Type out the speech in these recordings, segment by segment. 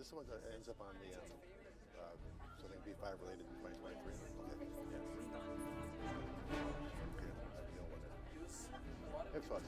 This is the one that ends up on the something B5 related in 2023. Okay. Yeah. It's fun.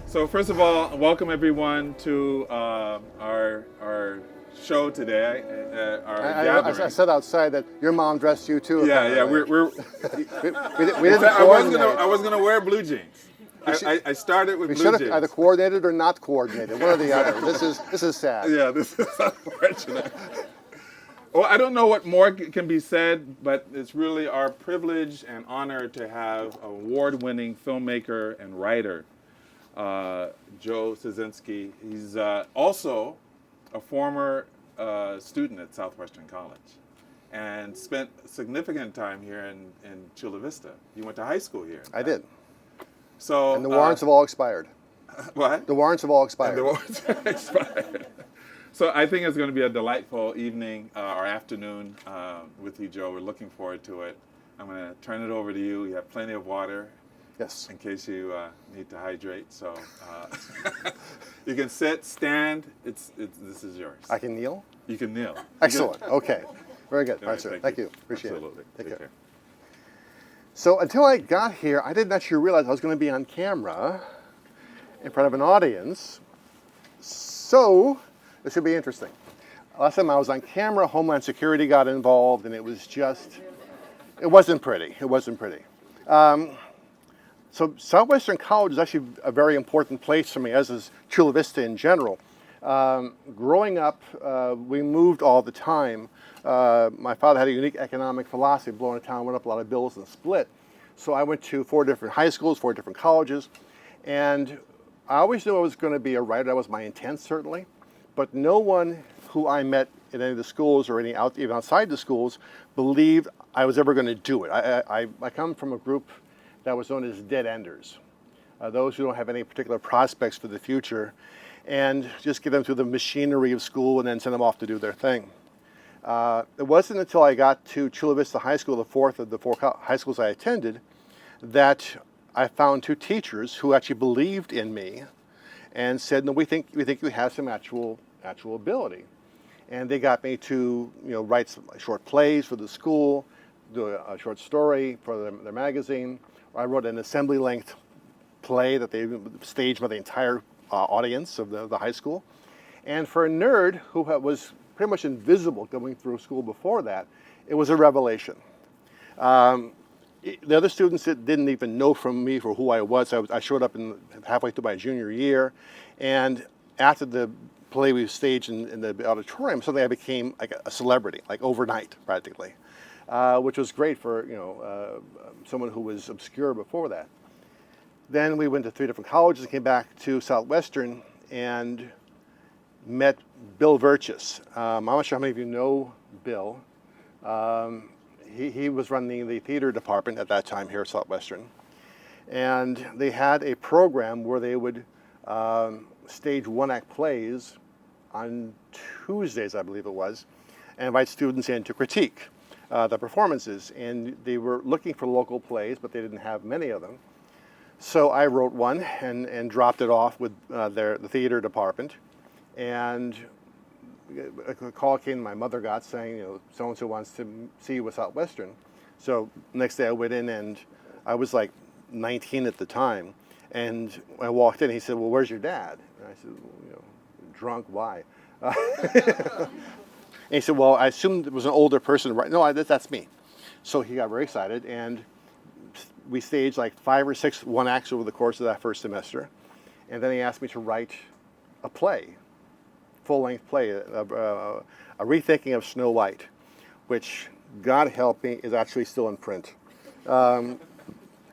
So first of all, welcome everyone to our show today. I said outside that your mom dressed you too. Yeah. we didn't I was gonna wear blue jeans. I started with blue jeans. We should have either coordinated or not coordinated, one or the other. This is sad. Yeah, this is unfortunate. Well, I don't know what more can be said, but it's really our privilege and honor to have award-winning filmmaker and writer, Joe Straczynski. He's also a former student at Southwestern College and spent significant time here in Chula Vista. You went to high school here. I did. So, and the warrants have all expired. What? The warrants have all expired. And the warrants have expired. So I think it's going to be a delightful evening or afternoon with you, Joe. We're looking forward to it. I'm going to turn it over to you. You have plenty of water. Yes. In case you need to hydrate. So you can sit, stand. This is yours. I can kneel? You can kneel. Excellent. Okay. Very good. All right, sir. Thank you. Appreciate it. Absolutely. Take care. So until I got here, I didn't actually realize I was going to be on camera in front of an audience. So this should be interesting. Last time I was on camera, Homeland Security got involved, and it wasn't pretty. It wasn't pretty. So Southwestern College is actually a very important place for me, as is Chula Vista in general. Growing up, we moved all the time. My father had a unique economic philosophy. Blowing a town, went up a lot of bills and split. So I went to 4 different high schools, 4 different colleges, and I always knew I was going to be a writer. That was my intent, certainly. But no one who I met in any of the schools or even outside the schools believed I was ever going to do it. I come from a group that was known as dead enders, those who don't have any particular prospects for the future, and just get them through the machinery of school and then send them off to do their thing. It wasn't until I got to Chula Vista High School, the 4th of the 4 high schools I attended, that I found 2 teachers who actually believed in me and said, no, we think you have some actual ability. And they got me to write some short plays for the school, do a short story for their magazine. I wrote an assembly-length play that they staged by the entire audience of the high school. And for a nerd who was pretty much invisible going through school before that, it was a revelation. The other students didn't even know from me for who I was. I showed up halfway through my junior year, and after the play we staged in the auditorium, suddenly I became like a celebrity, like overnight practically, which was great for someone who was obscure before that. Then we went to 3 different colleges and came back to Southwestern and met Bill Virchis. I'm not sure how many of you know Bill. He was running the theater department at that time here at Southwestern. And they had a program where they would stage one-act plays on Tuesdays, I believe it was, and invite students in to critique the performances. And they were looking for local plays, but they didn't have many of them. So I wrote one and dropped it off with the theater department. And a call came my mother got saying, so-and-so wants to see you with Southwestern. So next day I went in, and I was like 19 at the time. And when I walked in, he said, well, where's your dad? And I said, well, drunk, why? And he said, well, I assumed it was an older person. Right? No, that's me. So he got very excited, and we staged like 5 or 6 one-acts over the course of that first semester. And then he asked me to write a play, full-length play, a rethinking of Snow White, which, God help me, is actually still in print.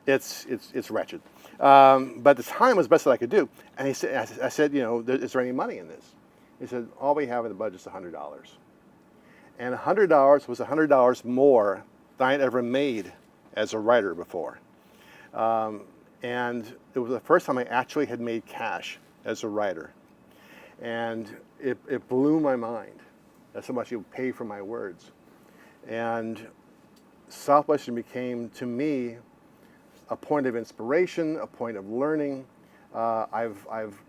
It's wretched. But at the time, it was the best that I could do. And I said, is there any money in this? He said, all we have in the budget is $100. And $100 was $100 more than I'd ever made as a writer before. And it was the first time I actually had made cash as a writer. And it blew my mind. That's how much you pay for my words. And Southwestern became, to me, a point of inspiration, a point of learning. I've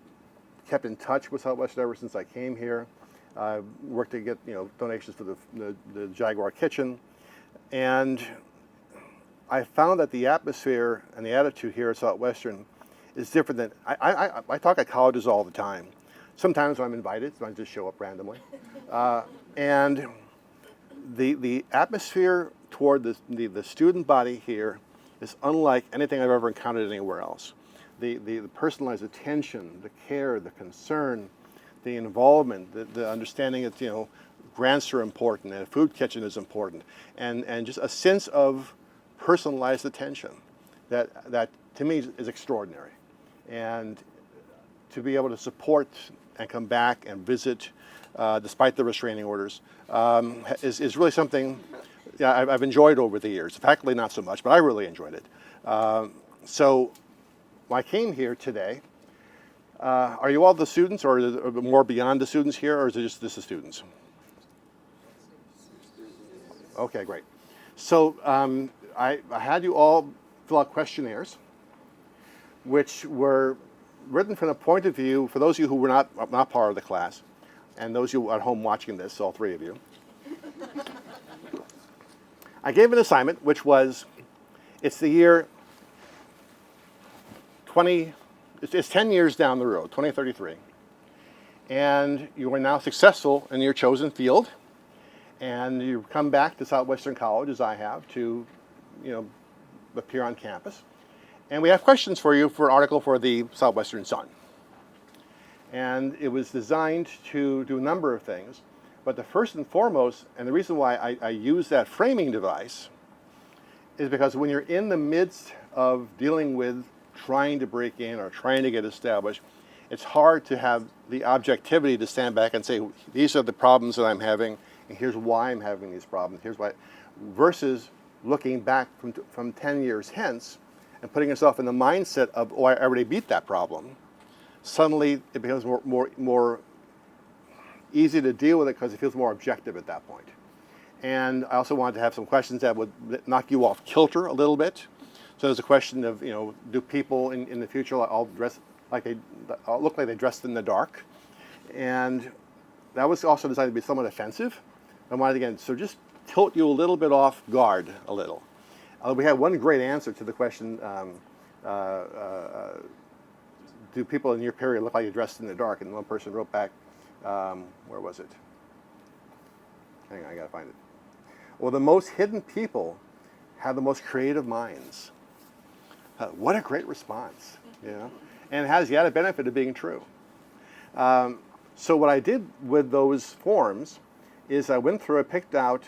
kept in touch with Southwestern ever since I came here. I've worked to get donations for the Jaguar Kitchen. And I found that the atmosphere and the attitude here at Southwestern is different than, I talk at colleges all the time. Sometimes I'm invited, so I just show up randomly. And the atmosphere toward the student body here is unlike anything I've ever encountered anywhere else. The personalized attention, the care, the concern, the involvement, the understanding that grants are important and a food kitchen is important, and just a sense of personalized attention that to me is extraordinary. And to be able to support and come back and visit despite the restraining orders is really something I've enjoyed over the years. The faculty not so much, but I really enjoyed it. So when I came here today, are you all the students, or is it more beyond the students here, or is it just the students? Okay, great. So I had you all fill out questionnaires, which were written from the point of view, for those of you who were not part of the class, and those of you at home watching this, all 3 of you. I gave an assignment, which was, it's the year it's 10 years down the road, 2033, and you are now successful in your chosen field, and you come back to Southwestern College, as I have, to appear on campus. And we have questions for you for an article for the Southwestern Sun. And it was designed to do a number of things, but the first and foremost, and the reason why I use that framing device, is because when you're in the midst of dealing with trying to break in or trying to get established, it's hard to have the objectivity to stand back and say, these are the problems that I'm having, and here's why I'm having these problems, here's why, versus looking back from 10 years hence and putting yourself in the mindset of, oh, I already beat that problem. Suddenly it becomes more easy to deal with it because it feels more objective at that point. And I also wanted to have some questions that would knock you off kilter a little bit. So there's a question of, do people in the future all dress like they look like they dressed in the dark? And that was also designed to be somewhat offensive. I wanted, again, so just tilt you a little bit off guard a little. We had one great answer to the question, do people in your period look like you're dressed in the dark? And one person wrote back, where was it? Hang on, I gotta find it. Well, the most hidden people have the most creative minds. What a great response, you know? And it has the added benefit of being true. So what I did with those forms is I went through, I picked out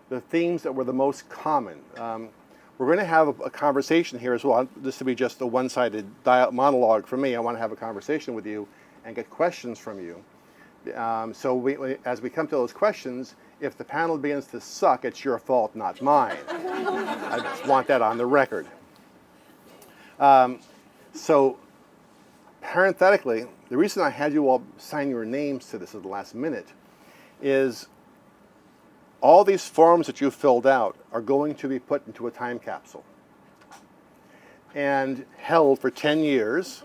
the themes that were the most common. We're going to have a conversation here as well. This will be just a one-sided monologue for me. I want to have a conversation with you and get questions from you. So as we come to those questions, if the panel begins to suck, it's your fault, not mine. I just want that on the record. So parenthetically, the reason I had you all sign your names to this at the last minute is all these forms that you filled out are going to be put into a time capsule and held for 10 years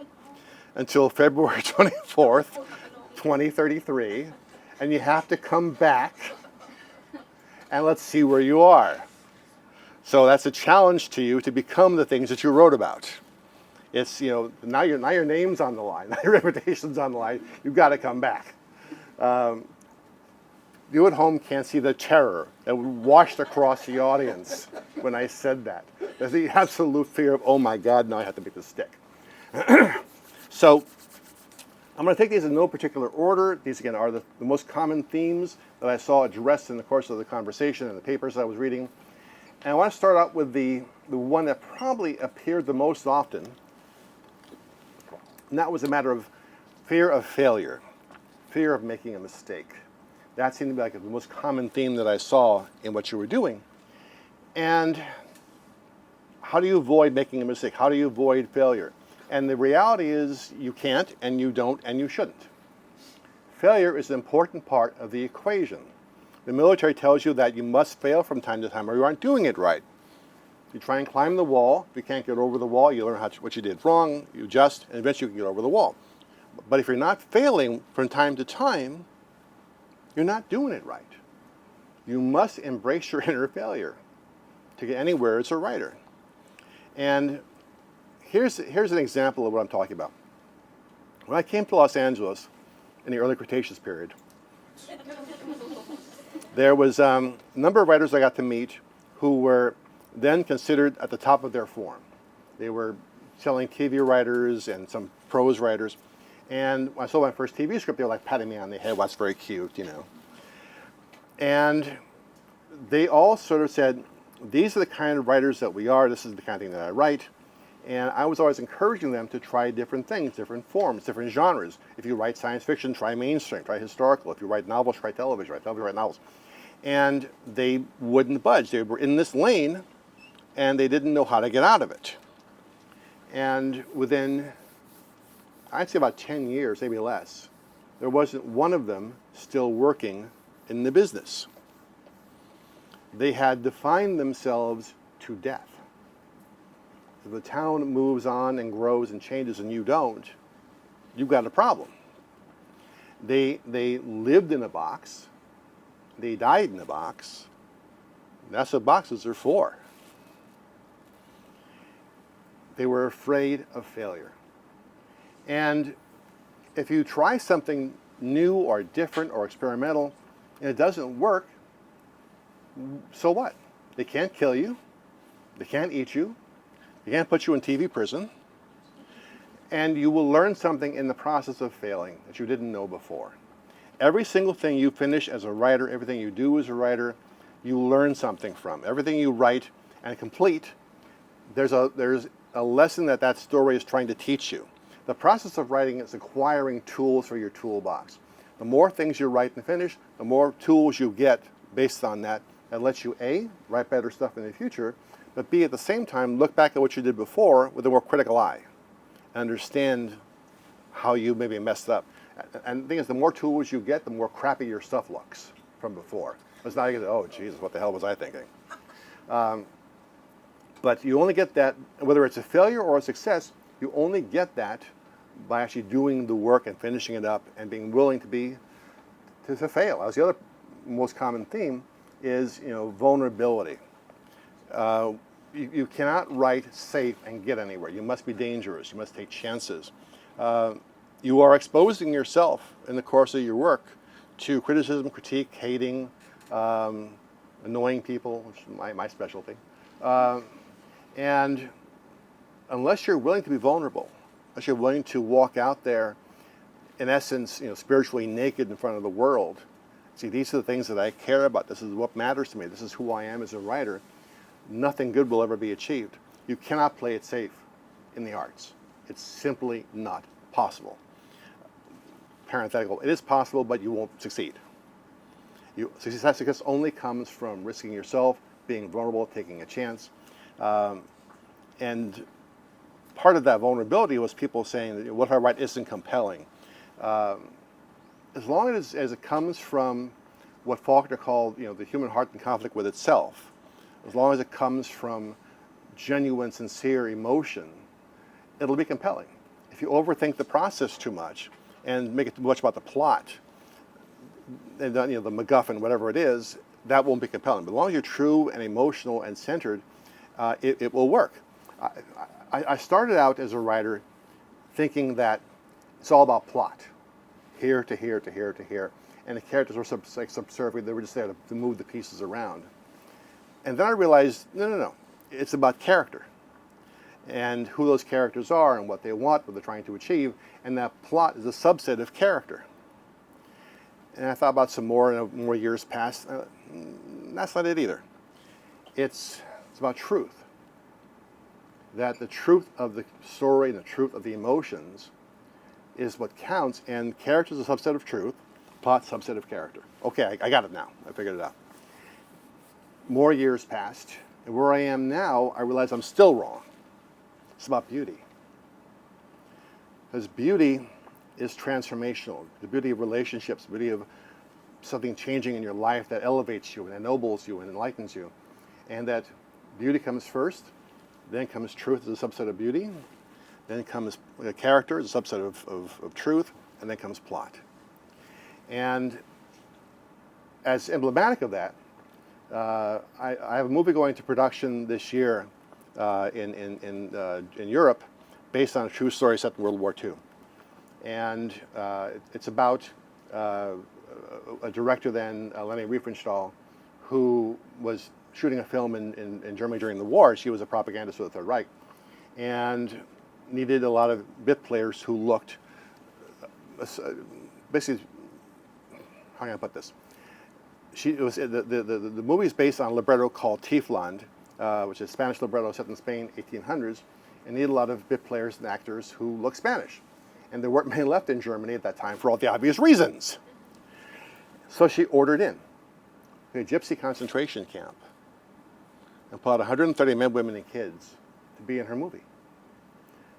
until February 24th, 2033, and you have to come back and let's see where you are. So that's a challenge to you to become the things that you wrote about. It's, you know, now your name's on the line, now your reputation's on the line, you've got to come back. You at home can't see the terror that washed across the audience when I said that. There's the absolute fear of, oh my God, now I have to make this stick. So I'm going to take these in no particular order. These, again, are the most common themes that I saw addressed in the course of the conversation and the papers I was reading. And I want to start out with the one that probably appeared the most often, and that was a matter of fear of failure, fear of making a mistake. That seemed to be like the most common theme that I saw in what you were doing. And how do you avoid making a mistake? How do you avoid failure? And the reality is you can't, and you don't, and you shouldn't. Failure is an important part of the equation. The military tells you that you must fail from time to time or you aren't doing it right. You try and climb the wall. If you can't get over the wall, you learn what you did wrong, you adjust, and eventually you can get over the wall. But if you're not failing from time to time, you're not doing it right. You must embrace your inner failure to get anywhere as a writer. And here's an example of what I'm talking about. When I came to Los Angeles in the early Cretaceous period, there was a number of writers I got to meet who were then considered at the top of their form. They were selling TV writers and some prose writers. And when I saw my first TV script, they were like patting me on the head, well, that's very cute, you know. And they all sort of said, these are the kind of writers that we are, this is the kind of thing that I write. And I was always encouraging them to try different things, different forms, different genres. If you write science fiction, try mainstream, try historical. If you write novels, try television, write novels. And they wouldn't budge. They were in this lane, and they didn't know how to get out of it. And within, I'd say about 10 years, maybe less, there wasn't one of them still working in the business. They had defined themselves to death. If the town moves on and grows and changes and you don't, you've got a problem. They lived in a box. They died in a box. That's what boxes are for. They were afraid of failure. And if you try something new or different or experimental and it doesn't work, so what? They can't kill you. They can't eat you. They can't put you in TV prison. And you will learn something in the process of failing that you didn't know before. Every single thing you finish as a writer, everything you do as a writer, you learn something from. Everything you write and complete, there's a lesson that story is trying to teach you. The process of writing is acquiring tools for your toolbox. The more things you write and finish, the more tools you get based on that. That lets you, A, write better stuff in the future, but B, at the same time, look back at what you did before with a more critical eye and understand how you maybe messed up. And the thing is, the more tools you get, the more crappy your stuff looks from before. It's not you get, oh, Jesus, what the hell was I thinking? But you only get that, whether it's a failure or a success, you only get that by actually doing the work and finishing it up and being willing to be to fail. As the other most common theme is, vulnerability. You cannot write safe and get anywhere. You must be dangerous. You must take chances. You are exposing yourself in the course of your work to criticism, critique, hating, annoying people, which is my specialty. And unless you're willing to be vulnerable, unless you're willing to walk out there, in essence, spiritually naked in front of the world, see, these are the things that I care about. This is what matters to me. This is who I am as a writer. Nothing good will ever be achieved. You cannot play it safe in the arts. It's simply not possible. Parenthetical, it is possible, but you won't succeed. Success only comes from risking yourself, being vulnerable, taking a chance. And part of that vulnerability was people saying that what I write isn't compelling. As long as it comes from what Faulkner called, the human heart in conflict with itself, as long as it comes from genuine, sincere emotion, it'll be compelling. If you overthink the process too much and make it too much about the plot, and the MacGuffin, whatever it is, that won't be compelling. But as long as you're true and emotional and centered, it will work. I started out as a writer thinking that it's all about plot, here to here to here to here, and the characters were subservient. They were just there to move the pieces around. And then I realized, no. It's about character and who those characters are and what they want, what they're trying to achieve, and that plot is a subset of character. And I thought about some more, and more years passed. That's not it either. It's about truth. That the truth of the story and the truth of the emotions is what counts, and character is a subset of truth, plot subset of character. Okay, I got it now. I figured it out. More years passed, and where I am now, I realize I'm still wrong. It's about beauty. Because beauty is transformational. The beauty of relationships, the beauty of something changing in your life that elevates you and ennobles you and enlightens you. And that beauty comes first, then comes truth as a subset of beauty, then comes character as a subset of truth, and then comes plot. And as emblematic of that, I have a movie going to production this year in Europe based on a true story set in World War II. And it's about a director then, Leni Riefenstahl, who was shooting a film in Germany during the war. She was a propagandist for the Third Reich and needed a lot of bit players who looked, basically, how can I put this? The movie is based on a libretto called Tiefland, which is a Spanish libretto set in Spain, 1800s, and needed a lot of bit players and actors who look Spanish. And there weren't many left in Germany at that time for all the obvious reasons. So she ordered in a gypsy concentration camp and put 130 men, women, and kids to be in her movie.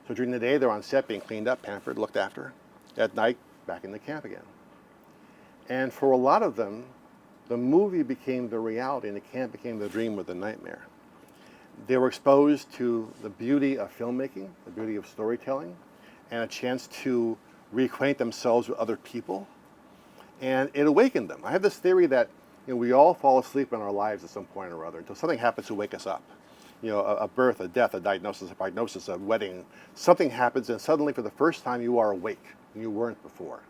So during the day, they're on set being cleaned up, pampered, looked after. At night, back in the camp again. And for a lot of them, the movie became the reality and the camp became the dream or the nightmare. They were exposed to the beauty of filmmaking, the beauty of storytelling, and a chance to reacquaint themselves with other people. And it awakened them. I have this theory that we all fall asleep in our lives at some point or other until something happens to wake us up. A birth, a death, a diagnosis, a prognosis, a wedding. Something happens and suddenly for the first time you are awake and you weren't before.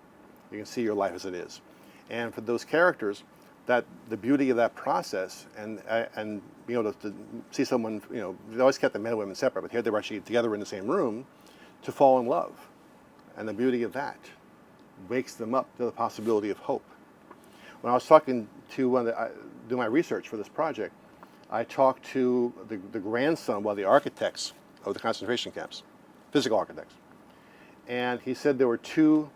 You can see your life as it is. And for those characters, that the beauty of that process and being able to see someone, they always kept the men and women separate, but here they were actually together in the same room to fall in love. And the beauty of that wakes them up to the possibility of hope. When I was talking to do my research for this project, I talked to the grandson of one of the architects of the concentration camps, physical architects. And he said there were two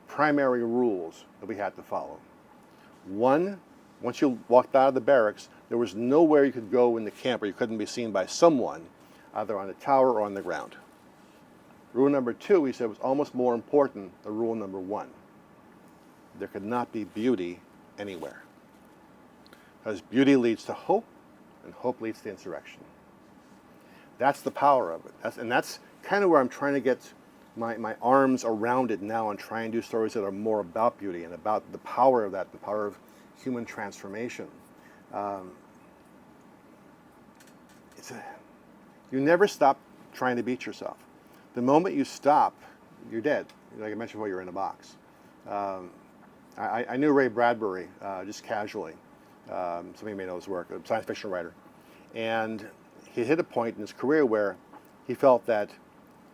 primary rules that we had to follow. One, once you walked out of the barracks, there was nowhere you could go in the camp where you couldn't be seen by someone, either on the tower or on the ground. Rule number two, he said, was almost more important than rule number one. There could not be beauty anywhere. Because beauty leads to hope, and hope leads to insurrection. That's the power of it. That's kind of where I'm trying to get my arms around it now and try and do stories that are more about beauty and about the power of that, the power of human transformation. You never stop trying to beat yourself. The moment you stop, you're dead. Like I mentioned before, you're in a box. I knew Ray Bradbury just casually. Some of you may know his work, a science fiction writer. And he hit a point in his career where he felt that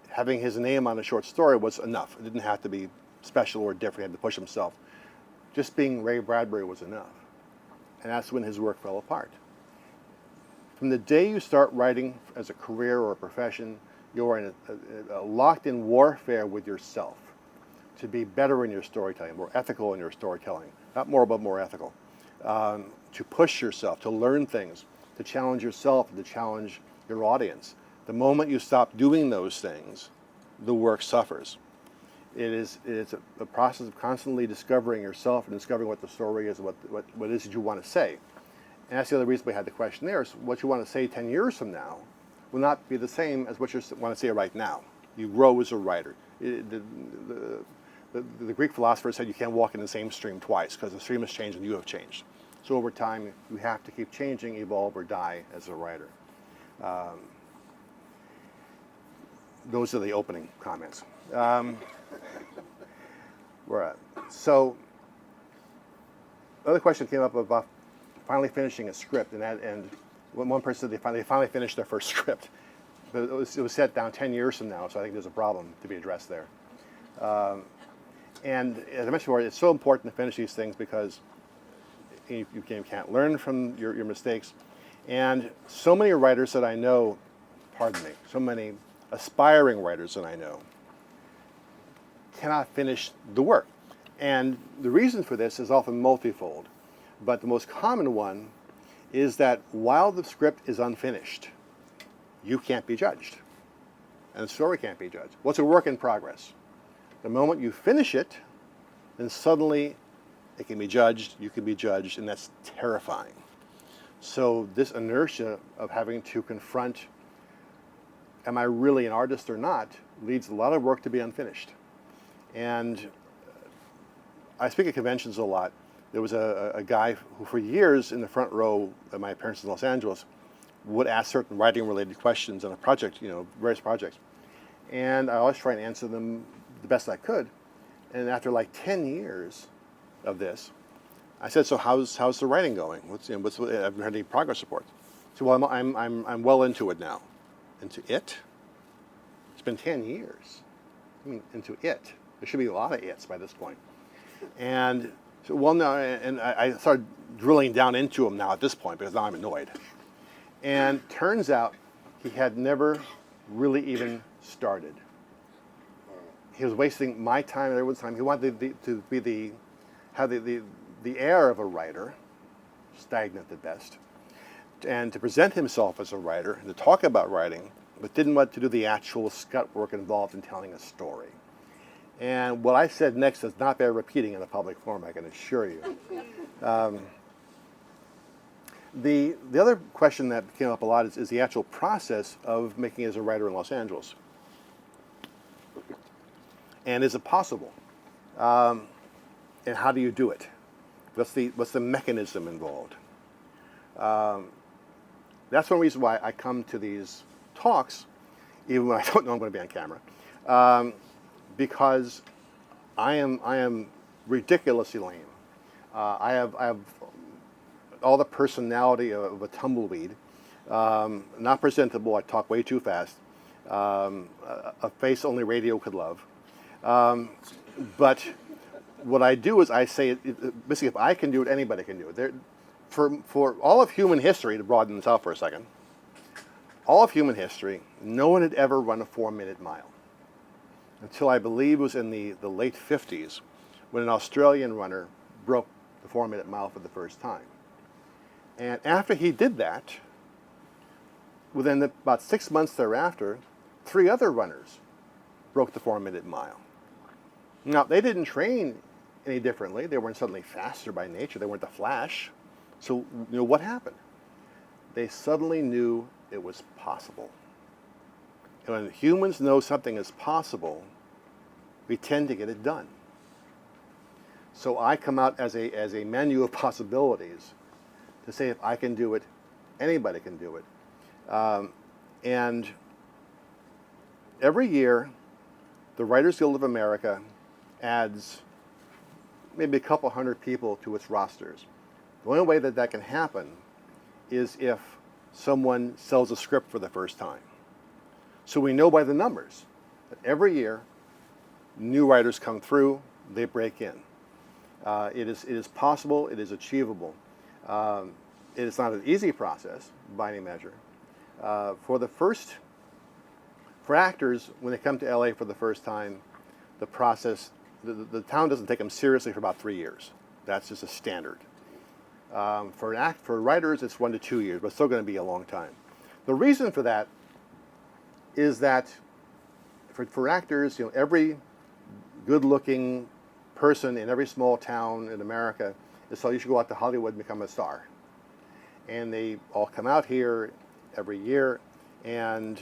having his name on a short story was enough. It didn't have to be special or different. He had to push himself. Just being Ray Bradbury was enough. And that's when his work fell apart. From the day you start writing as a career or a profession, you're in a locked-in warfare with yourself to be better in your storytelling, more ethical in your storytelling. Not more, but more ethical. To push yourself, to learn things, to challenge yourself, and to challenge your audience. The moment you stop doing those things, the work suffers. It's a process of constantly discovering yourself and discovering what the story is, what it is that you want to say. And that's the other reason we had the question there, is what you want to say 10 years from now will not be the same as what you want to say right now. You grow as a writer. The Greek philosopher said you can't walk in the same stream twice because the stream has changed and you have changed. So over time, you have to keep changing, evolve, or die as a writer. Those are the opening comments. So, another question came up about finally finishing a script, and when one person said they finally finished their first script, but it was set down 10 years from now, so I think there's a problem to be addressed there. And as I mentioned before, it's so important to finish these things because you can't learn from your mistakes. And so many writers that I know, so many aspiring writers that I know cannot finish the work. And the reason for this is often multifold. But the most common one is that while the script is unfinished, you can't be judged. And the story can't be judged. Well, it's a work in progress. The moment you finish it, then suddenly it can be judged, you can be judged, and that's terrifying. So this inertia of having to confront, am I really an artist or not, leads a lot of work to be unfinished. And I speak at conventions a lot. There was a guy who for years in the front row at my appearances in Los Angeles would ask certain writing-related questions on a project, various projects. And I always try and answer them the best I could. And after like 10 years of this, I said, so how's the writing going? I haven't heard any progress reports. So, well, I'm well into it now. Into it? It's been 10 years. I mean, into it. There should be a lot of its by this point. And so, well, no, and I started drilling down into him now at this point because now I'm annoyed. And turns out he had never really even started. He was wasting my time and everyone's time. He wanted to have the air of a writer, stagnant at best, and to present himself as a writer and to talk about writing, but didn't want to do the actual scut work involved in telling a story. And what I said next is not bear repeating in a public forum, I can assure you. The other question that came up a lot is the actual process of making it as a writer in Los Angeles. And is it possible? And how do you do it? What's the mechanism involved? That's one reason why I come to these talks, even when I don't know I'm going to be on camera, because I am ridiculously lame. I have all the personality of a tumbleweed, not presentable. I talk way too fast. A face only radio could love. But what I do is I say, basically, if I can do it, anybody can do it. For all of human history, to broaden this out for a second, all of human history, no one had ever run a 4-minute mile. Until I believe it was in the late 50s, when an Australian runner broke the 4-minute mile for the first time. And after he did that, within about 6 months thereafter, 3 other runners broke the 4-minute mile. Now, they didn't train any differently. They weren't suddenly faster by nature. They weren't the Flash. So, what happened? They suddenly knew it was possible. And when humans know something is possible, we tend to get it done. So I come out as a menu of possibilities to say if I can do it, anybody can do it. And every year, the Writers Guild of America adds maybe a couple hundred people to its rosters. The only way that can happen is if someone sells a script for the first time. So we know by the numbers that every year, new writers come through, they break in. It is possible, it is achievable. It is not an easy process by any measure. For actors, when they come to LA for the first time, the process, the town doesn't take them seriously for about 3 years. That's just a standard. For writers, it's 1 to 2 years, but it's still going to be a long time. The reason for that is that for actors, every good-looking person in every small town in America is told you should go out to Hollywood and become a star. And they all come out here every year and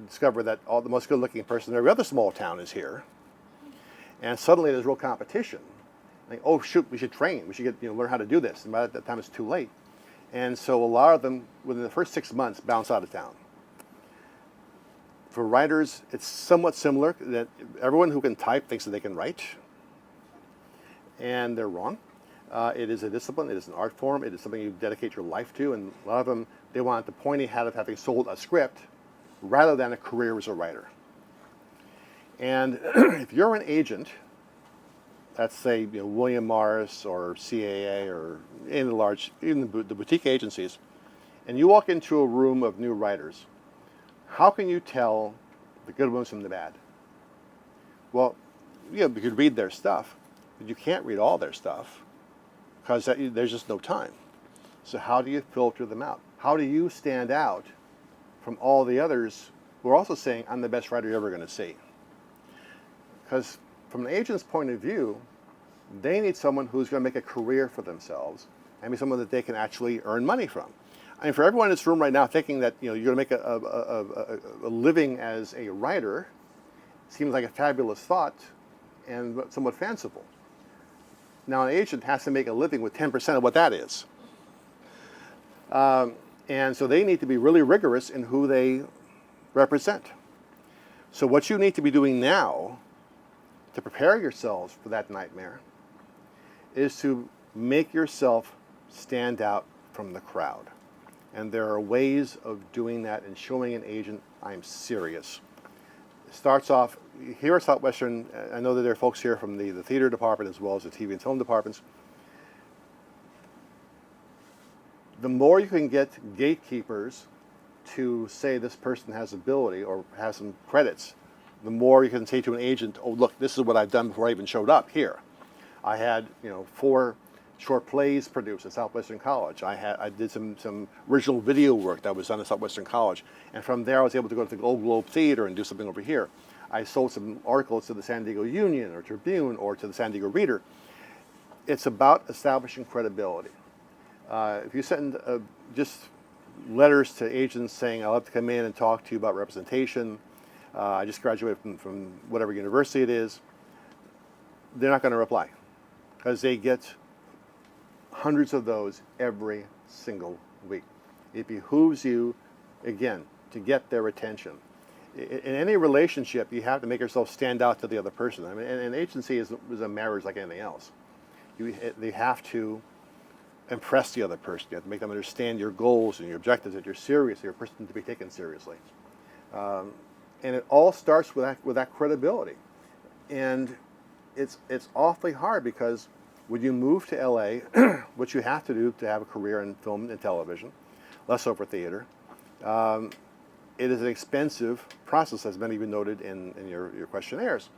discover that the most good-looking person in every other small town is here. And suddenly there's real competition. Like, oh shoot, we should train. We should learn how to do this. And by that time it's too late. And so a lot of them, within the first 6 months, bounce out of town. For writers, it's somewhat similar. That everyone who can type thinks that they can write. And they're wrong. It is a discipline. It is an art form. It is something you dedicate your life to. And a lot of them, they want the pointy hat of having sold a script rather than a career as a writer. And if you're an agent, let's say William Morris or CAA or even the boutique agencies, and you walk into a room of new writers, how can you tell the good ones from the bad? Well, you could read their stuff, but you can't read all their stuff because there's just no time. So how do you filter them out? How do you stand out from all the others who are also saying, I'm the best writer you're ever going to see? Because from an agent's point of view, they need someone who's going to make a career for themselves and be someone that they can actually earn money from. I mean, for everyone in this room right now thinking that you're going to make a living as a writer seems like a fabulous thought and somewhat fanciful. Now, an agent has to make a living with 10% of what that is. And so they need to be really rigorous in who they represent. So what you need to be doing now to prepare yourselves for that nightmare is to make yourself stand out from the crowd. And there are ways of doing that and showing an agent, I'm serious. It starts off, here at Southwestern, I know that there are folks here from the theater department as well as the TV and film departments. The more you can get gatekeepers to say this person has ability or has some credits, the more you can say to an agent, oh look, this is what I've done before I even showed up here. I had 4 short plays produced at Southwestern College. I did some original video work that was done at Southwestern College. And from there I was able to go to the Old Globe Theater and do something over here. I sold some articles to the San Diego Union or Tribune or to the San Diego Reader. It's about establishing credibility. If you send just letters to agents saying, I'd love to come in and talk to you about representation, I just graduated from whatever university it is, they're not going to reply because they get hundreds of those every single week. It behooves you, again, to get their attention. In any relationship, you have to make yourself stand out to the other person. I mean, an agency is a marriage like anything else. They have to impress the other person. You have to make them understand your goals and your objectives, that you're serious, you're a person to be taken seriously. And it all starts with that credibility. And it's awfully hard because when you move to LA, what you have to do to have a career in film and television, less so for theater, it is an expensive process, as many of you noted in your questionnaires.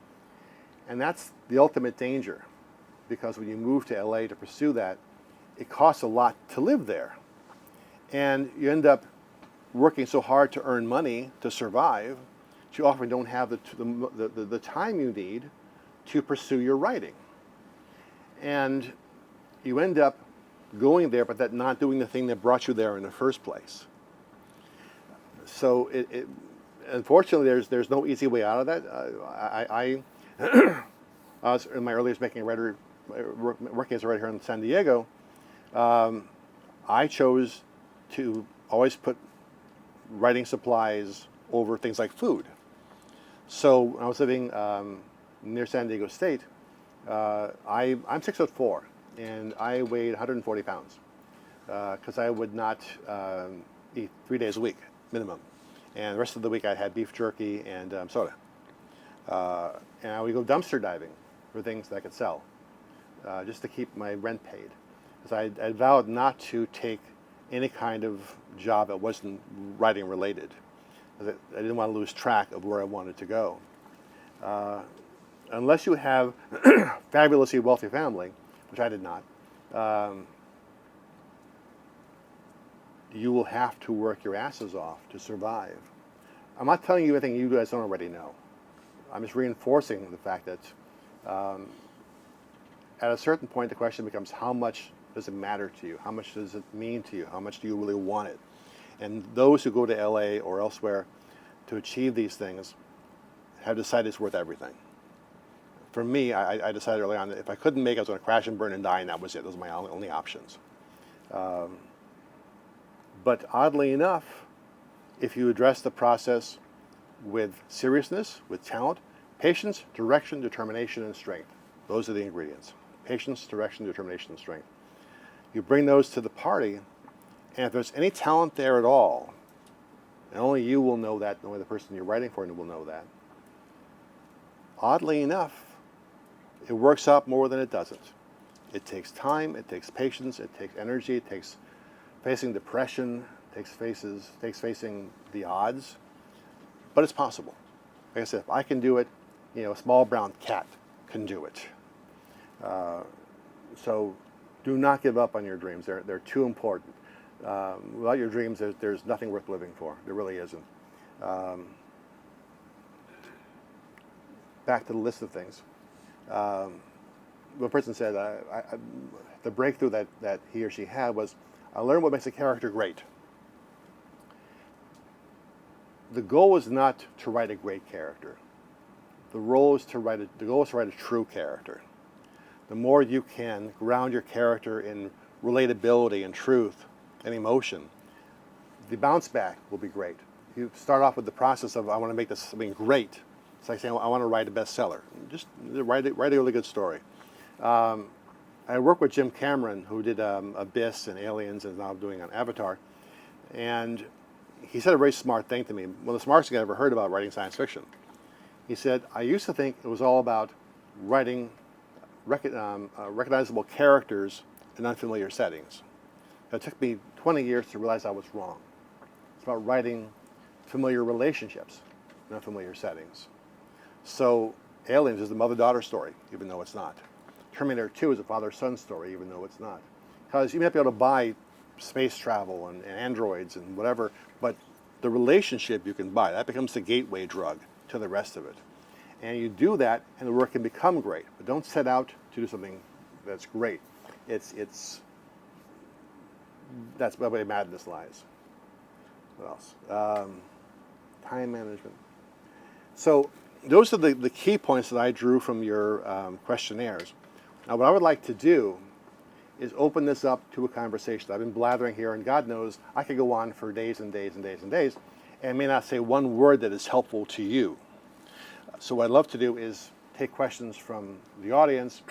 And that's the ultimate danger, because when you move to LA to pursue that, it costs a lot to live there. And you end up working so hard to earn money to survive, that you often don't have the time you need to pursue your writing. And you end up going there, but not doing the thing that brought you there in the first place. So Unfortunately, there's no easy way out of that. I was in my earliest making a writer, working as a writer here in San Diego. I chose to always put writing supplies over things like food. So when I was living near San Diego State, I'm 6'4", and I weighed 140 pounds because I would not eat 3 days a week minimum, and the rest of the week I had beef jerky and soda. And I would go dumpster diving for things that I could sell, just to keep my rent paid. Because I vowed not to take any kind of job that wasn't writing related. I didn't want to lose track of where I wanted to go. Unless you have fabulously wealthy family, which I did not, you will have to work your asses off to survive. I'm not telling you anything you guys don't already know. I'm just reinforcing the fact that at a certain point the question becomes, how much does it matter to you? How much does it mean to you? How much do you really want it? And those who go to LA or elsewhere to achieve these things have decided it's worth everything. For me, I decided early on that if I couldn't make it, I was going to crash and burn and die, and that was it. Those were my only options. But oddly enough, if you address the process with seriousness, with talent, patience, direction, determination, and strength. Those are the ingredients. Patience, direction, determination, and strength. You bring those to the party, and if there's any talent there at all, and only you will know that, only the person you're writing for will know that, oddly enough, it works out more than it doesn't. It takes time, it takes patience, it takes energy, it takes facing depression, takes facing the odds, but it's possible. Like I said, if I can do it, a small brown cat can do it. So do not give up on your dreams. They're too important. Without your dreams, there's nothing worth living for. There really isn't. Back to the list of things. One person said, the breakthrough that he or she had was, I learned what makes a character great. The goal is not to write a great character. The goal is to write a true character. The more you can ground your character in relatability and truth and emotion, the bounce back will be great. You start off with the process of, I want to make this something great. It's like saying, I want to write a bestseller. Just write a really good story. I work with Jim Cameron, who did Abyss and Aliens and is now doing an Avatar. And he said a very smart thing to me, one of the smartest things I ever heard about writing science fiction. He said, I used to think it was all about writing recognizable characters in unfamiliar settings. It took me 20 years to realize I was wrong. It's about writing familiar relationships in unfamiliar settings. So Aliens is the mother-daughter story, even though it's not. Terminator 2 is a father-son story, even though it's not. Because you may not be able to buy space travel and androids and whatever, but the relationship you can buy, that becomes the gateway drug to the rest of it. And you do that, and the work can become great. But don't set out to do something that's great. That's where madness lies. What else? Time management. So those are the key points that I drew from your questionnaires. Now, what I would like to do is open this up to a conversation. I've been blathering here, and God knows I could go on for days and days and days and days, and may not say one word that is helpful to you. So what I'd love to do is take questions from the audience.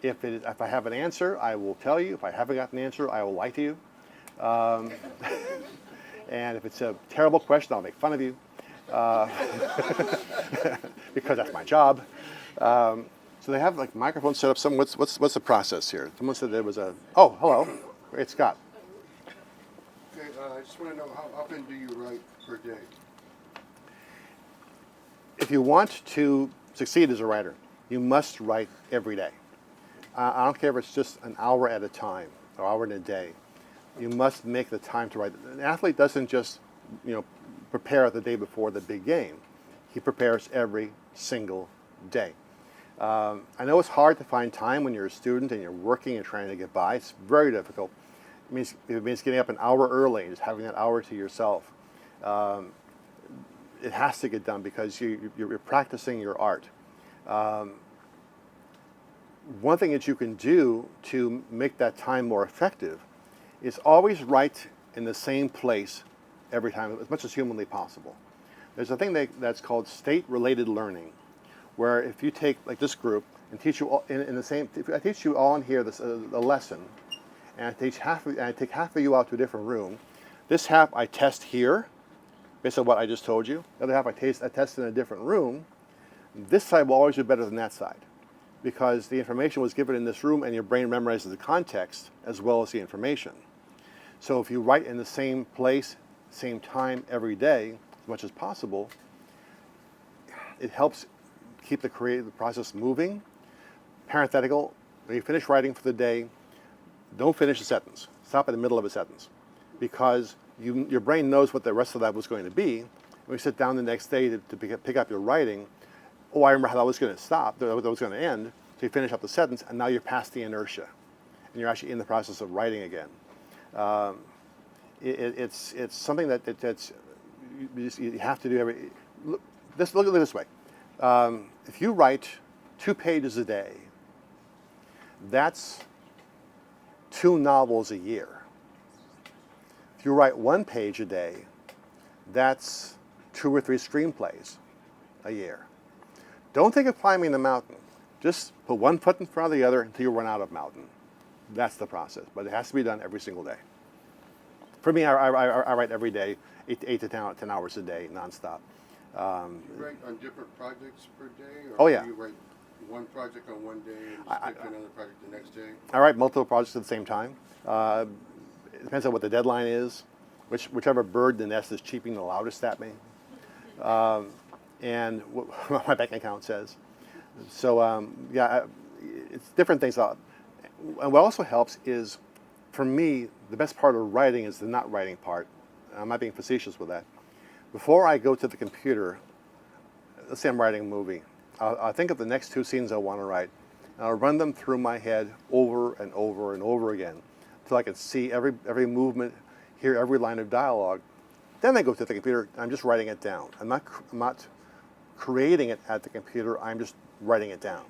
If I have an answer, I will tell you. If I haven't got an answer, I will lie to you. And if it's a terrible question, I'll make fun of you. Because that's my job. So they have like microphones set up. What's the process here? Someone said there was a. Oh, hello. It's Scott. Okay, I just want to know how often do you write per day? If you want to succeed as a writer, you must write every day. I don't care if it's just an hour at a time or hour in a day. You must make the time to write. An athlete doesn't just, prepare the day before the big game. He prepares every single day. I know it's hard to find time when you're a student and you're working and trying to get by. It's very difficult. It means getting up an hour early and just having that hour to yourself. it has to get done because you're practicing your art. One thing that you can do to make that time more effective is always write in the same place every time, as much as humanly possible. There's a thing that's called state-related learning, where if you take, like this group, and teach you all in the same, if I teach you all in here a lesson, and I take half of you out to a different room, this half I test here, based on what I just told you. The other half I test in a different room. This side will always be better than that side, because the information was given in this room and your brain memorizes the context as well as the information. So if you write in the same place, same time every day, as much as possible, it helps keep the creative process moving. Parenthetical, when you finish writing for the day, don't finish a sentence. Stop in the middle of a sentence, because your brain knows what the rest of that was going to be. When you sit down the next day to pick up your writing, oh, I remember how that was going to stop, that was going to end. So you finish up the sentence, and now you're past the inertia, and you're actually in the process of writing again. It's something that's you have to do every. Look at it this way. If you write 2 pages a day, that's 2 novels a year. If you write 1 page a day, that's 2 or 3 screenplays a year. Don't think of climbing the mountain. Just put one foot in front of the other until you run out of mountain. That's the process, but it has to be done every single day. For me, I write every day, 8 to 10 hours a day, nonstop. You write on different projects per day? Or Oh, yeah. Do you write one project on one day and stick to another project the next day? I write multiple projects at the same time. It depends on what the deadline is, whichever bird in the nest is cheeping the loudest at me, and what my bank account says. So yeah, it's different things. And what also helps is, for me, the best part of writing is the not writing part. I'm not being facetious with that. Before I go to the computer, let's say I'm writing a movie, I'll think of the next 2 scenes I want to write, and I'll run them through my head over and over and over again until I can see every movement, hear every line of dialogue. Then I go to the computer, and I'm just writing it down. I'm not creating it at the computer, I'm just writing it down.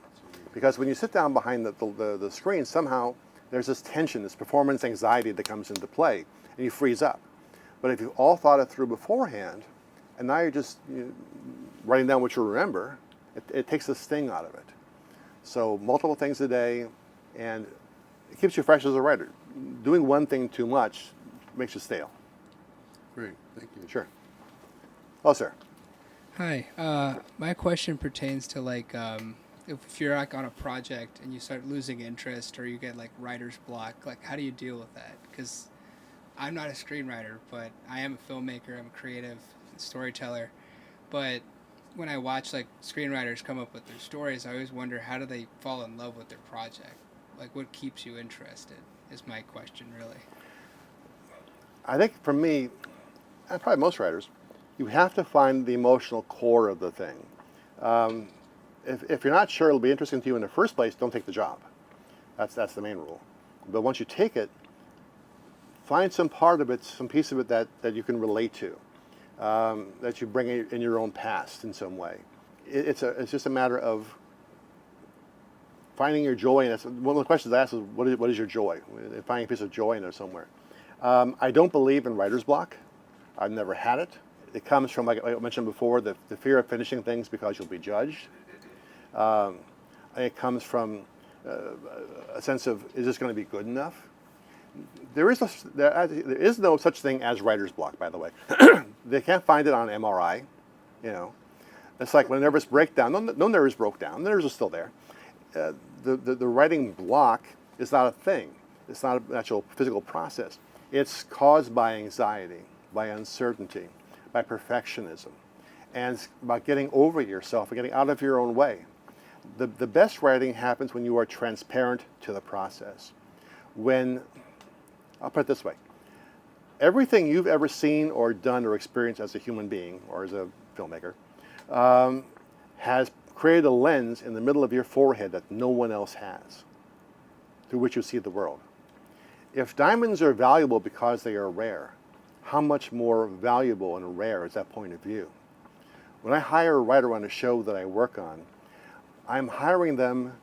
Because when you sit down behind the screen, somehow there's this tension, this performance anxiety that comes into play, and you freeze up. But if you all thought it through beforehand, and now you're just writing down what you remember, it takes the sting out of it. So multiple things a day, and it keeps you fresh as a writer. Doing one thing too much makes you stale. Great, thank you. Sure. Oh, sir. Hi. My question pertains to if you're like on a project and you start losing interest or you get like writer's block, like how do you deal with that? Because I'm not a screenwriter, but I am a filmmaker. I'm a creative storyteller. But when I watch like screenwriters come up with their stories, I always wonder, how do they fall in love with their project? Like, what keeps you interested is my question, really. I think for me, and probably most writers, you have to find the emotional core of the thing. If you're not sure it'll be interesting to you in the first place, don't take the job. That's the main rule. But once you take it, find some part of it, some piece of it that you can relate to, that you bring in your own past in some way. It's just a matter of finding your joy. And that's one of the questions I ask is, what is your joy? Finding a piece of joy in there somewhere. I don't believe in writer's block. I've never had it. It comes from, like I mentioned before, the fear of finishing things because you'll be judged. It comes from a sense of, is this going to be good enough? There is no such thing as writer's block, by the way. They can't find it on MRI. You know, it's like when a nervous breakdown. No nerves broke down. The nerves are still there. The writing block is not a thing. It's not an actual physical process. It's caused by anxiety, by uncertainty, by perfectionism, and it's about getting over yourself and getting out of your own way. The best writing happens when you are transparent to the process. When, I'll put it this way, everything you've ever seen or done or experienced as a human being or as a filmmaker has created a lens in the middle of your forehead that no one else has, through which you see the world. If diamonds are valuable because they are rare, how much more valuable and rare is that point of view? When I hire a writer on a show that I work on, I'm hiring them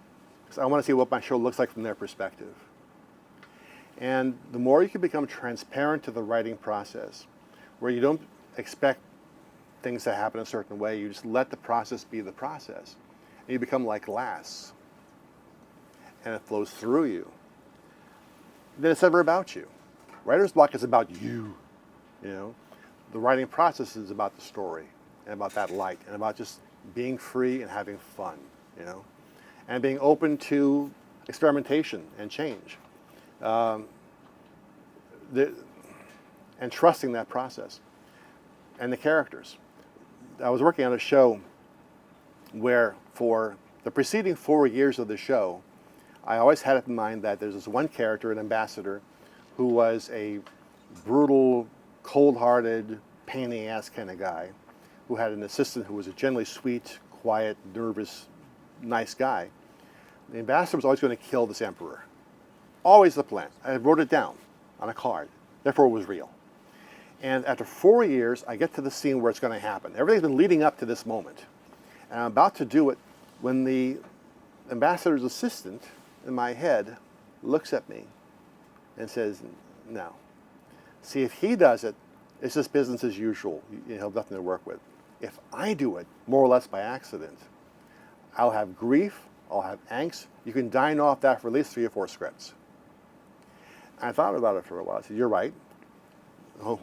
because I want to see what my show looks like from their perspective. And the more you can become transparent to the writing process, where you don't expect things to happen a certain way, you just let the process be the process. And you become like glass. And it flows through you. Then it's never about you. Writer's block is about you. You know, the writing process is about the story and about that light and about just being free and having fun, you know, and being open to experimentation and change, and trusting that process and the characters. I was working on a show where for the preceding 4 years of the show, I always had it in mind that there's this one character, an ambassador, who was a brutal, cold-hearted, pain-in-the-ass kind of guy, who had an assistant who was a generally sweet, quiet, nervous, nice guy. The ambassador was always going to kill this emperor. Always the plan. I wrote it down on a card. Therefore, it was real. And after 4 years, I get to the scene where it's going to happen. Everything's been leading up to this moment. And I'm about to do it when the ambassador's assistant in my head looks at me and says, no. See, if he does it, it's just business as usual. He'll have nothing to work with. If I do it, more or less by accident, I'll have grief, I'll have angst. You can dine off that for at least 3 or 4 scripts. I thought about it for a while. I said, you're right.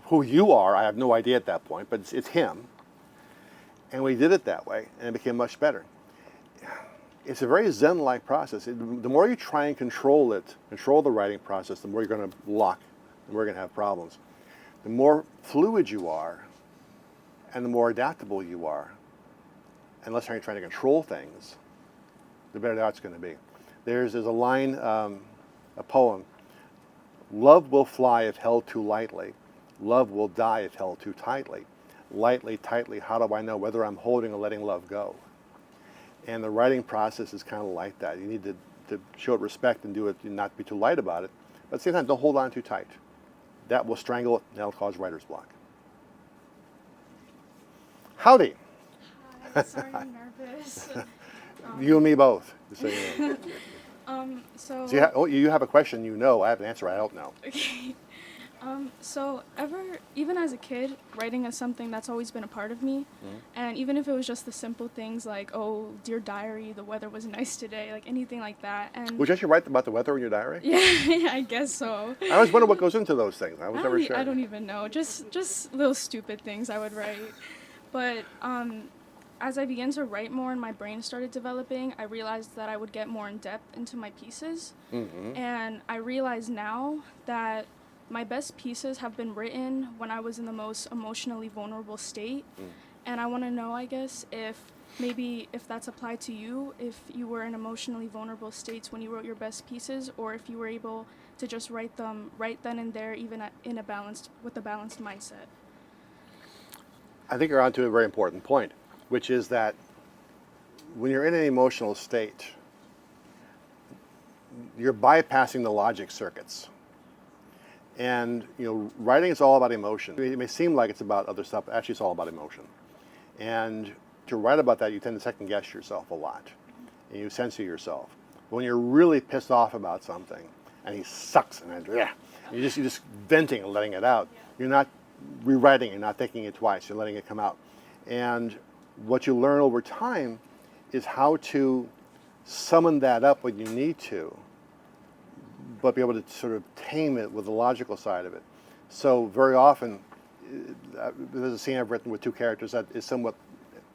Who you are, I have no idea at that point, but it's him. And we did it that way, and it became much better. It's a very Zen-like process. The more you try and control it, control the writing process, the more you're going to block, the more you're going to have problems. The more fluid you are, and the more adaptable you are, and less you're trying to control things, the better that's going to be. There's a line, a poem, love will fly if held too lightly. Love will die if held too tightly. Lightly, tightly, how do I know whether I'm holding or letting love go? And the writing process is kind of like that. You need to show it respect and do it, and not be too light about it. But at the same time, don't hold on too tight. That will strangle it, and that'll cause writer's block. Howdy. Hi, sorry I'm nervous. You and me both. So, you know. So You have a question you know. I have an answer I don't know. okay. So even as a kid, writing is something that's always been a part of me. Mm-hmm. And even if it was just the simple things like, oh, dear diary, the weather was nice today, like anything like that. And Would you actually write about the weather in your diary? yeah, I guess so. I always wonder what goes into those things. I was never sure. I don't even know. Just little stupid things I would write. But as I began to write more and my brain started developing, I realized that I would get more in depth into my pieces. Mm-hmm. And I realize now that my best pieces have been written when I was in the most emotionally vulnerable state. And I want to know, I guess, if that's applied to you, if you were in emotionally vulnerable states when you wrote your best pieces, or if you were able to just write them right then and there, even with a balanced mindset. I think you're onto a very important point, which is that when you're in an emotional state, you're bypassing the logic circuits. And writing is all about emotion. It may seem like it's about other stuff, but actually it's all about emotion. And to write about that, you tend to second guess yourself a lot, and you censor yourself. When you're really pissed off about something, and he sucks, and you're just venting and letting it out. You're not rewriting, you're not thinking it twice, you're letting it come out. And what you learn over time is how to summon that up when you need to, but be able to sort of tame it with the logical side of it. So very often, there's a scene I've written with 2 characters that is somewhat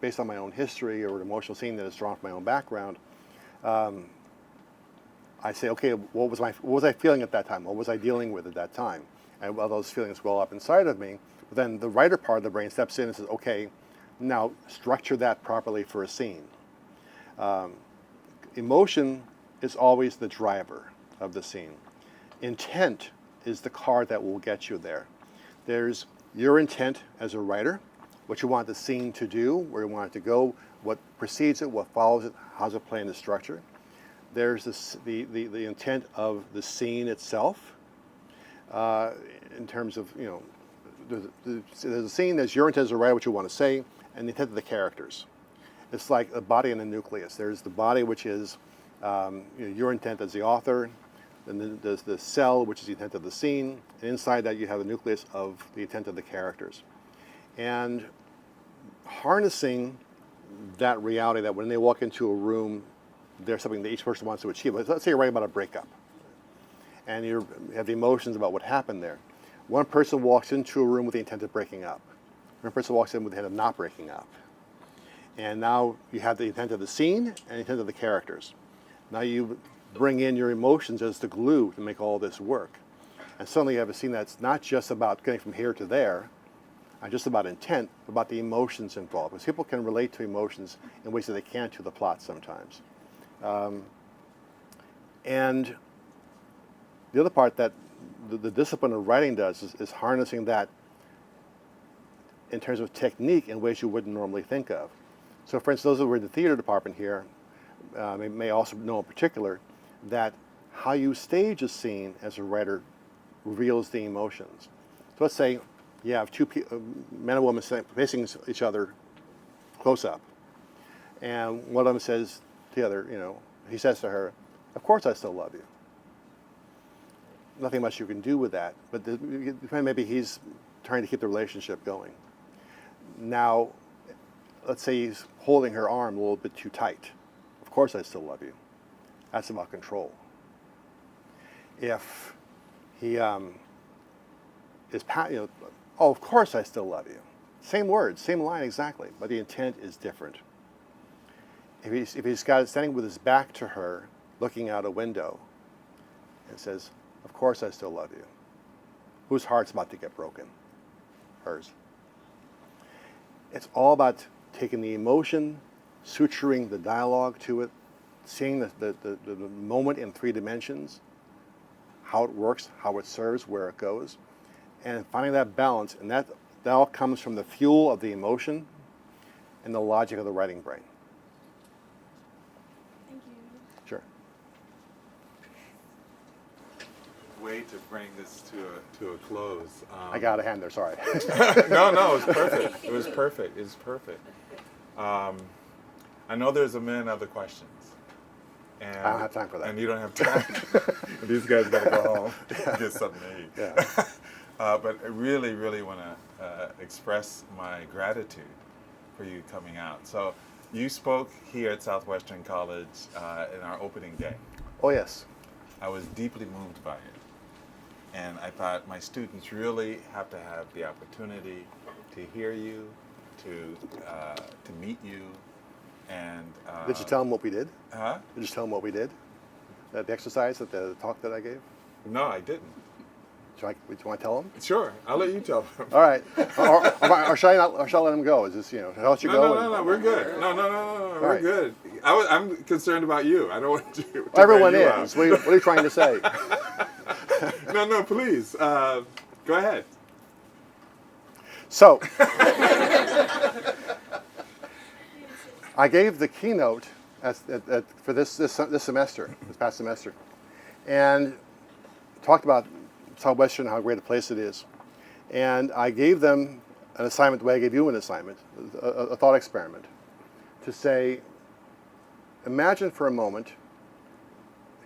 based on my own history, or an emotional scene that is drawn from my own background. I say, okay, what was I feeling at that time? What was I dealing with at that time? And while those feelings well up inside of me, then the writer part of the brain steps in and says, okay, now structure that properly for a scene. Emotion is always the driver of the scene. Intent is the car that will get you there. There's your intent as a writer, what you want the scene to do, where you want it to go, what precedes it, what follows it, how's it play in the structure. There's the intent of the scene itself, in terms of, there's a scene, there's your intent as a writer, what you want to say, and the intent of the characters. It's like a body and a nucleus. There's the body, which is your intent as the author, and then there's the cell, which is the intent of the scene, and inside that you have the nucleus of the intent of the characters. And harnessing that reality that when they walk into a room, there's something that each person wants to achieve. Let's say you're writing about a breakup, and you have the emotions about what happened there. One person walks into a room with the intent of breaking up. One person walks in with the intent of not breaking up. And now you have the intent of the scene and the intent of the characters. Now you bring in your emotions as the glue to make all this work. And suddenly you have a scene that's not just about getting from here to there, not just about intent, but about the emotions involved. Because people can relate to emotions in ways that they can't to the plot sometimes. And the other part that the discipline of writing does is harnessing that in terms of technique in ways you wouldn't normally think of. So for instance, those who are in the theater department here may also know in particular that how you stage a scene as a writer reveals the emotions. So let's say you have two men and women facing each other close up, and one of them says to the other, he says to her, "Of course I still love you." Nothing much you can do with that, but maybe he's trying to keep the relationship going. Now, let's say he's holding her arm a little bit too tight. "Of course I still love you." That's about control. If he "Oh, of course I still love you." Same words, same line exactly, but the intent is different. If he's got it standing with his back to her, looking out a window, and says, "Of course I still love you," whose heart's about to get broken? Hers. It's all about taking the emotion, suturing the dialogue to it, seeing the moment in 3 dimensions, how it works, how it serves, where it goes, and finding that balance. And that all comes from the fuel of the emotion and the logic of the writing brain. Thank you. Sure. Way to bring this to a close. I got a hand there, sorry. No, it was perfect. It was perfect. It's perfect. I know there's a million other questions. And, I don't have time for that. And you don't have time. These guys got to go home and get something to eat. Yeah. But I really, really want to express my gratitude for you coming out. So you spoke here at Southwestern College in our opening day. Oh, yes. I was deeply moved by it. And I thought my students really have to have the opportunity to hear you, to meet you, and... Did you tell them what we did? Huh? Did you tell them what we did? The exercise, the talk that I gave? No, I didn't. Do you want to tell them? Sure, I'll let you tell them. All right. or shall I let them go? Is this, I'll let you go? No, we're good. No, we're right. good. I'm concerned about you. I don't want you to Everyone wear you is. out. What are you trying to say? No, please. Go ahead. So, I gave the keynote for this semester, this past semester, and talked about Southwestern, how great a place it is. And I gave them an assignment the way I gave you an assignment, a thought experiment, to say, imagine for a moment,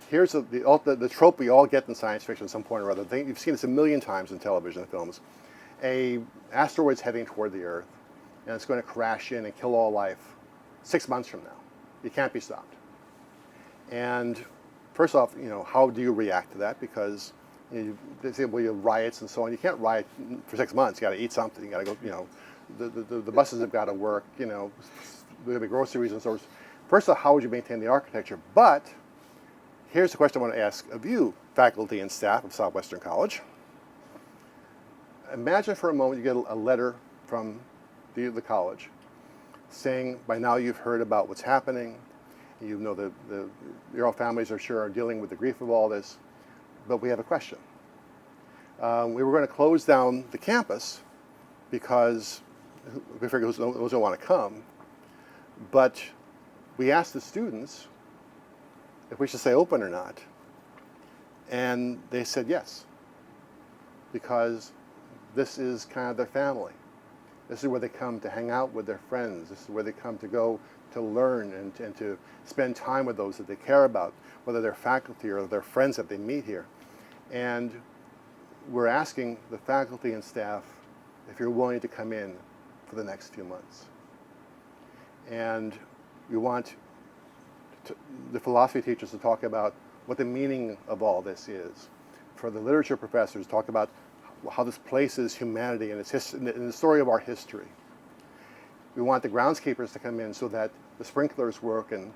here's the trope we all get in science fiction at some point or other. You've seen this a million times in television and films. An asteroid's heading toward the Earth, and it's going to crash in and kill all life 6 months from now. It can't be stopped. And first off, how do you react to that? Because they say, well, you have riots and so on. You can't riot for 6 months. You got to eat something. You got to go. The buses have got to work. There be groceries and so on. First off, how would you maintain the architecture? But here's the question I want to ask of you, faculty and staff of Southwestern College. Imagine for a moment you get a letter from the college saying, by now you've heard about what's happening. You know your own families are sure are dealing with the grief of all this, but we have a question. We were going to close down the campus because we figured those don't want to come, but we asked the students if we should stay open or not, and they said yes, because this is kind of their family. This is where they come to hang out with their friends. This is where they come to go to learn and to spend time with those that they care about, whether they're faculty or their friends that they meet here. And we're asking the faculty and staff if you're willing to come in for the next few months. And we want the philosophy teachers to talk about what the meaning of all this is. For the literature professors, talk about how this places humanity and its in the story of our history. We want the groundskeepers to come in so that the sprinklers work and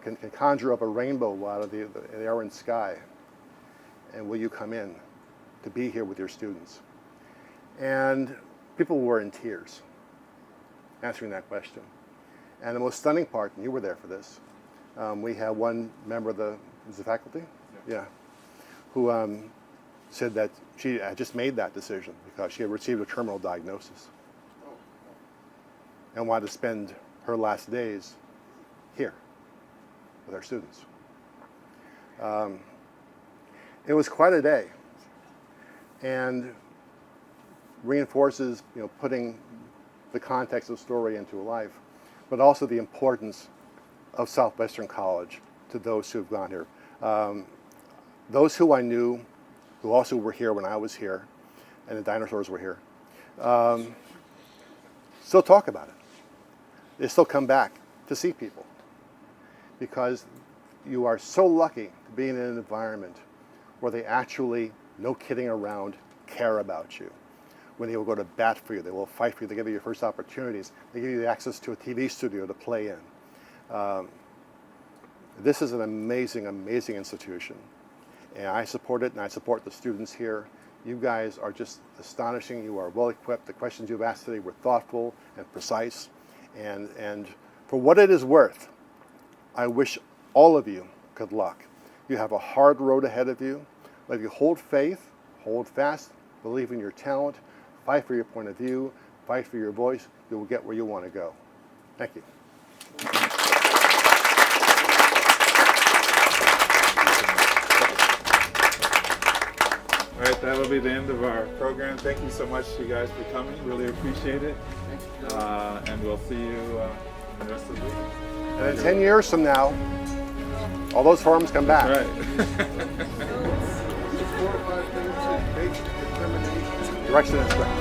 can conjure up a rainbow out of the air and sky. And will you come in to be here with your students? And people were in tears answering that question. And the most stunning part, and you were there for this, we had one member of the faculty? Yeah. Who said that she had just made that decision because she had received a terminal diagnosis and wanted to spend her last days here with our students. It was quite a day, and reinforces putting the context of the story into life, but also the importance of Southwestern College to those who have gone here. Those who I knew, who also were here when I was here, and the dinosaurs were here, still talk about it. They still come back to see people because you are so lucky to be in an environment where they actually, no kidding around, care about you. When they will go to bat for you, they will fight for you, they give you your first opportunities, they give you the access to a TV studio to play in. This is an amazing, amazing institution. And I support it, and I support the students here. You guys are just astonishing. You are well equipped. The questions you've asked today were thoughtful and precise. And for what it is worth, I wish all of you good luck. You have a hard road ahead of you. But if you hold faith, hold fast, believe in your talent, fight for your point of view, fight for your voice, you will get where you want to go. Thank you. All right, that'll be the end of our program. Thank you so much, you guys, for coming. Really appreciate it. And we'll see you the rest of the week. And in 10 years from now, all those forums come back. That's right. 4 or 5 things that take determination. Direction is correct.